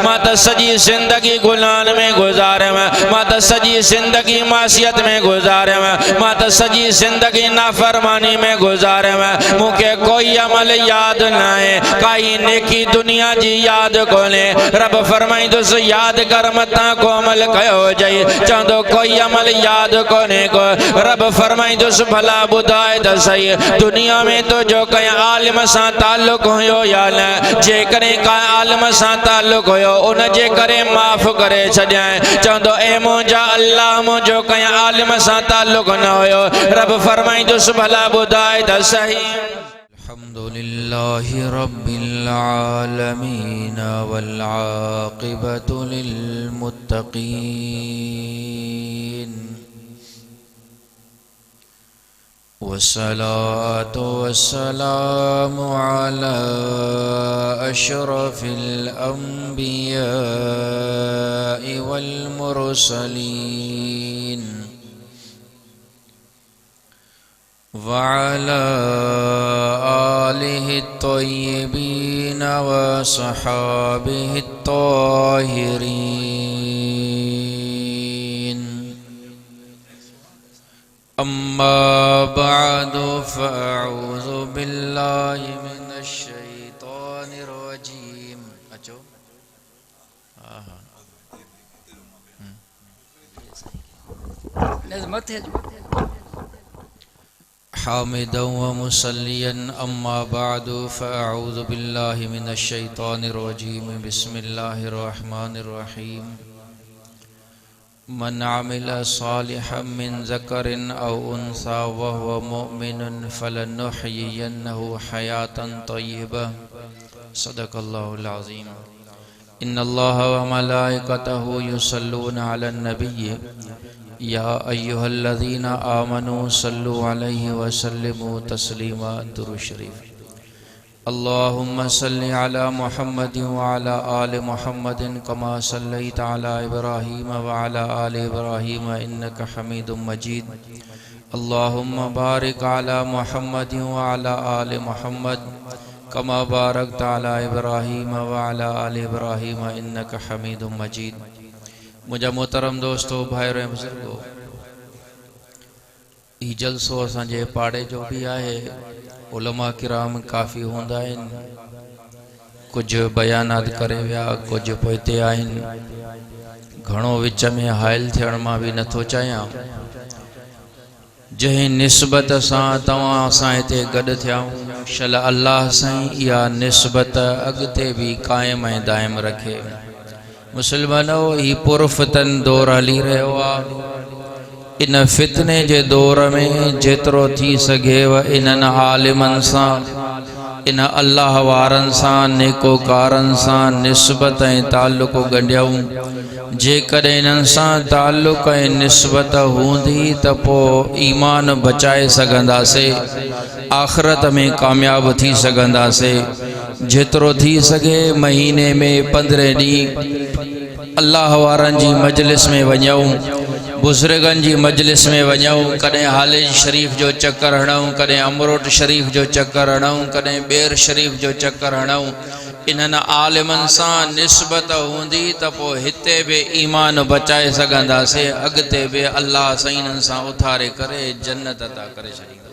मां त सजी जिंदगी गुलान में गुजारम, मां त सजी जिंदगी मासियत में गुजारम, मां त सजी जिंदगी नाफरमानी में गुजारम। मुखे कोई अमल याद न है, काई नेकी दुनिया जी याद कोने। रब फरमाइंदुस याद कर मता को अमल कयो जई, चंदो कोई अमल याद कोने को। रब फरमाइंदुस भला बुधाए त सही, दुनिया में तो जो कई आलिम सा ताल्लुक होयो या न, जे करे का आलिम सा ताल्लुक होयो उन जे करे माफ करे छजाए। चंदो ए मुंजा अल्लाह मुंजो कई आलिम सा ताल्लुक न होयो। रब फरमाइंदुस भला बुधाए त सही। अल्हम्दुलिल्लाहि रब्बिल आलमीन वल आक़िबतु लिल मुत्तक़ीन वस्सलातु वस्सलामु अला अशरफिल अंबियाइ वल मुरसलीन वअला आलिहि तय्यिबीन व सहाबिहि ताहिरीन। अम्मा बअदु फ़अऊज़ु बिल्लाहि मिनश शैतानिर रजीम। अचो हामिदन व मुसल्लियन। अम्मा बअदु फ़अऊज़ु बिल्लाहि मिनश शैतानिर रजीम। बिस्मिल्लाहिर रहमानिर रहीम। मन अमिला सालिहन मिन ज़करिन औ उन्सा व हुवा मुमिनुन फलनुहयियन्नहु हयातन तय्यिबा। सदक़ल्लाहुल अज़ीम। इन्नल्लाह व मलाइकतहु युसल्लूना अलन नबिय्य या अय्युहल्लज़ीना आमनू सल्लु अलैहि व सल्लिमू तस्लीमा। दुरूद शरीफ। अल्लाहुम्मा सल्लि अला मुहम्मदिन व अला आलि मुहम्मदिन कमा सल्लैता अला इब्राहीम व अला आलि इब्राहीम इन्नका हमीदुम मजीद। अल्लाहुम्मा बारिक अला मुहम्मदिन व अला आलि मुहम्मद कमा बारकता अला इब्राहीम व अला आलि इब्राहीम इन्नका हमीदुम मजीद। मुझा मोहतरम दोस्तों, भाइयों ऐं बुजुर्गो, ई जलसो असांजे पाड़े जो भी आहे। उलमा किराम काफ़ी हूंदा आहिनि, कुछ बयानात करे विया, कुछ पोइते आहिनि। घणो विच में हाइल थियण मां भी नथो चाहियां। जंहिं निस्बत सां तव्हां असां हिते गॾु थिया शल अल्लाह साईं इहा निस्बत अॻिते भी क़ाइम ऐं दाइम रखे। मुसलमानो, ही पुरफ़तन दौर हली रहियो आहे। इन फितने जे दौर में जेतिरो थी सघेव इन्हनि आलिमनि सां, इन अल्लाह वारनि सां, नेकोकारनि सां निस्बत ऐं ताल्लुक़ ॻंढियऊं। जेकॾहिं इन्हनि सां ताल्लुक़ ऐं निस्बत हूंदी त पोइ ईमान बचाए सघंदासीं, आख़िरत में कामयाब थी सघंदासीं। जेतिरो थी सघे महीने में 15 ॾींहं अल्लाह वारनि जी मजलिस में वञूं, बुज़ुर्गनि जी मजलिस में वञूं। कॾहिं हालिज शरीफ जो चक्कर हणूं, कॾहिं अमरोट शरीफ जो चक्कर हणूं, कॾहिं बेर शरीफ जो चक्कर हणूं। इन्हनि आलिमनि सां निस्बत हूंदी त पोइ हिते बि ईमान बचाए सघंदासीं, अॻिते बि अल्लाह साईं इन्हनि सां उथारे करे जन्नत अता करे छॾींदो।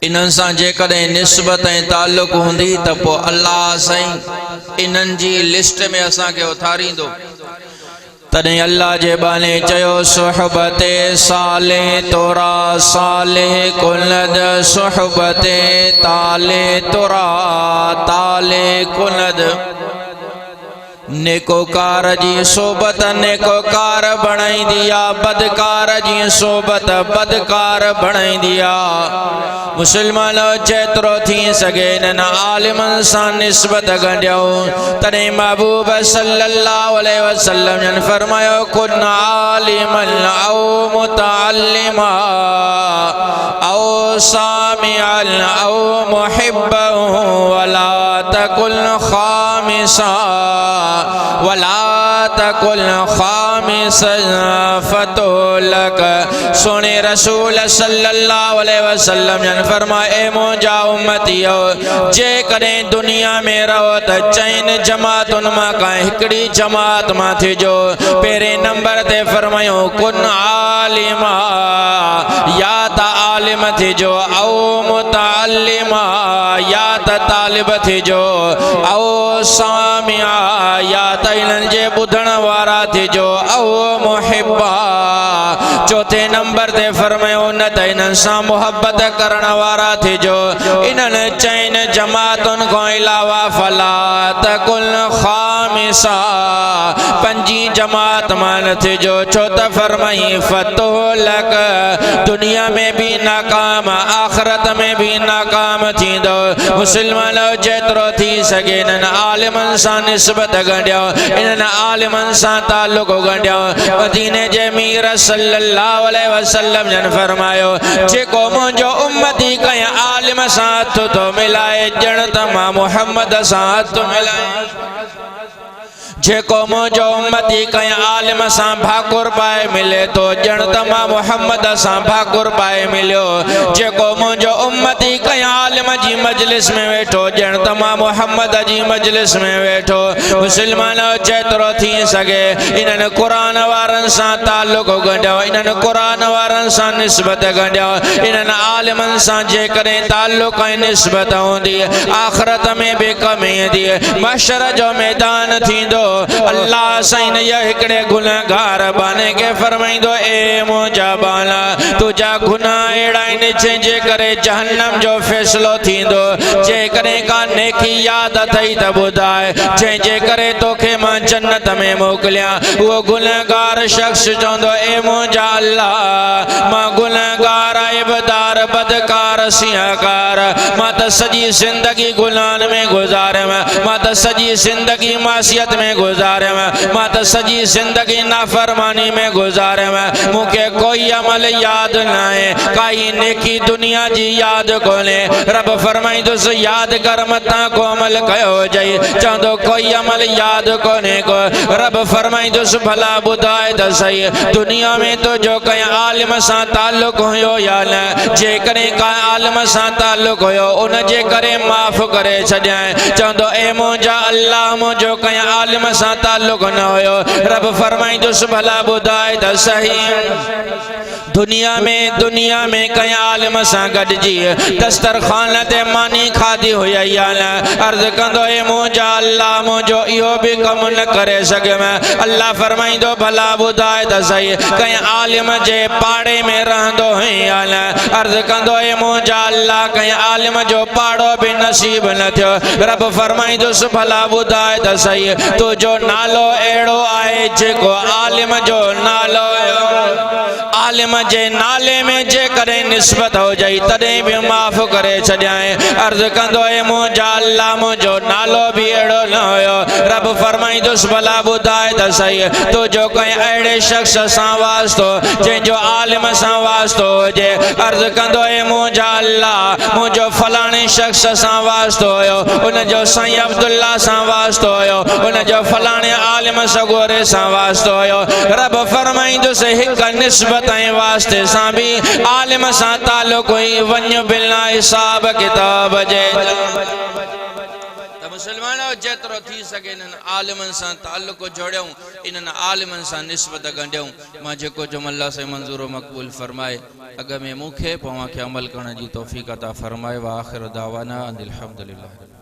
इन्हनि सां जेकॾहिं निस्बत ऐं ताल्लुक़ हूंदी त पोइ अल्लाह साईं इन्हनि जी लिस्ट में असांखे उथारींदो। तॾहिं अल्लाह जे बाने चयो, सुहबते साले तोरा साले कुलद, सुहबते ताले तोरा ताले कुलद। नेकोकार जी सोबत नेकोकार बणाईंदी आहे, बदकार जी सोबत बदकार बणाईंदी आहे। मुसलमानो, जेतिरो थी सघे इन्हनि आलिमनि सां निस्बत ॻंढियऊं। तॾहिं महबूब सल्लल्लाहु अलैहि वसल्लम जन फरमायो, कुन आलिमन औ मुतअल्लिमा औ सामिअन औ मुहिब्बन वला तकुल खामिसा वला तकुल खामिस फतुलक। सोने रसूल सल्लल्लाहु अलैहि वसल्लम जन फरमाए मुंहिंजा उम्मतियो जे कॾहिं दुनिया में रहो त चइन जमातुनि मां का हिकिड़ी जमात मां थिजो। पहिरें नंबर ते फरमायो कुन आलिमा, या त आलिम थिजो औ मुतअल्लिमा, या त तालिब थिजो औ सामिया, या त इन्हनि जे ॿुधण वारा थिजो औ मुहिब्बा। चौथे नंबर ते फरमायो न त इन्हनि सां मोहब्बत करण वारा थिजो। इन्हनि चइनि जमातुनि खां अलावा फला तकुल खामिसा, पंजी जमात मां न थिजो। छो त फरमाई फतुलक, दुनिया में भी नाकाम आखिरत में भी नाकाम थींदो। मुसलमान जेतिरो थी सके इन्हनि आलिमनि सां निस्बत गंढियो, इन्हनि आलिमनि सां ताल्लुक़ गंढियो। मदीने जे मीर सल्लल्लाहु अलैहि वसल्लम जन फरमायो जेको मुंहिंजो उम्मती कंहिं आलिम सां हथ थो मिलाए ॼण त मां मुहम्मद सां हथ मिलाए। जेको मुंहिंजो उम्मती कंहिं आलिम सां भाकुर पाए मिले तो ॼण त मां मुहम्मद सां भाकुर पाए मिलियो। जेको मुंहिंजो उम्मती कंहिं आलिम जी मजलिस में वेठो ॼण त मां मुहम्मद जी मजलिस में वेठो। मुसलमान जेतिरो थी सके इन्हनि क़ुरान वारनि सां ताल्लुक़ गंढियो, इन्हनि क़ुरान वारनि सां निस्बत गंढियो। इन्हनि आलिमनि सां जेकॾहिं ताल्लुक़ ऐं निस्बत हूंदी आख़िरत में भी कमी ईंदी। महशर जो मैदान थींदो। अल्लाह साईं या हिकिड़े गुनहगार बाने के फरमाईंदो ए मुंहिंजा बाला तुंहिंजा गुनाह अहिड़ा आहिनि जंहिंजे करे जहन्नम जो फ़ैसिलो थींदो। जेकॾहिं का नेकी यादि अथई त ॿुधाए जंहिंजे करे तोखे मां जन्नत में मोकिलियां। उहो गुनहगार शख़्स चवंदो ए मुंहिंजा अल्लाह मां गुनहगार इबदार बदकार सिंहकार, मां त सॼी ज़िंदगी गुनाहनि में गुज़ारियमि, मां त सॼी ज़िंदगी मासियत में गुज़ारियमि, मां त सॼी ज़िंदगी नाफरमानी में गुज़ारियमि। मूंखे कोई अमल यादि न आहे, काई नेकी दुनिया जी यादि कोन्हे। रब फरमाईंदुसि यादि कर मतां को अमल कयो हुजई, चवंदो कोई अमल यादि कोन्हे को। रब फरमाईंदुसि भला ॿुधाए त सही दुनिया में तो जो कंहिं आलिम सां ताल्लुक़ हुयो या न। जेकॾहिं कंहिं आलिम सां ताल्लुक़ हुयो उन जे करे माफ़ करे छॾियां। चवंदो ए मुंहिंजा अल्लाह मुंहिंजो कंहिं आलिम सां ताल्लुक़ न हुयो। रब फरमाईंदुसि भला ॿुधाए त सही दुनिया में कंहिं आलिम सां गॾिजी दस्तरखान ते मानी खाधी हुई या न। अर्ज़ कंदो ए मुंहिंजा अल्लाह मुंहिंजो इहो बि कमु न करे सघियुमि। अल्लाह फरमाईंदो भला ॿुधाए त सही कंहिं आलिम जे पाड़े में रहंदो हुई या न। अर्ज़ कंदो ए मुंहिंजा अल्लाह कंहिं आलिम जो पाड़ो बि नसीब न थियो। रब फरमाईंदुसि भला ॿुधाए त सही तुंहिंजो नालो अहिड़ो आहे जेको आलिम जो नालो। आलिम जे नाले में जेकॾहिं निस्बत हुजई तॾहिं बि माफ़ करे छॾियां। अर्ज़ कंदो ए मुंहिंजा अल्लाह मुंहिंजो नालो बि अहिड़ो न हुयो। रब फरमाईंदुसि भला ॿुधाए त सही तुंहिंजो कंहिं अहिड़े शख़्स सां वास्तो जंहिंजो आलिम सां वास्तो हुजे। अर्ज़ कंदो ए मुंहिंजा अल्लाह मुंहिंजो फलाणे शख़्स सां वास्तो हुयो, उनजो साईं अब्दुल्ला सां वास्तो हुयो, उनजो फलाणे आलिम सगोरे सां वास्तो हुयो। रब फरमाईंदुसि हिकु निस्बत ऐं वास्ते सां बि आलिम सां ताल्लुक़ हुई वञ बिना हिसाब किताब जे। मुसलमानों जेतिरो थी सके इन्हनि आलिमनि सां ताल्लुक़ जोड़ियूं, इन्हनि आलिमनि सां निस्बत गंढियूं। मां जेको जो अल्लाह से मंज़ूर मक़बूल फरमाए अॻ में मूंखे पोइ मूंखे अमल करण जी तौफ़ीक़ अता फरमाए। व आख़िर दावाना अनिल हम्दुलिल्लाह।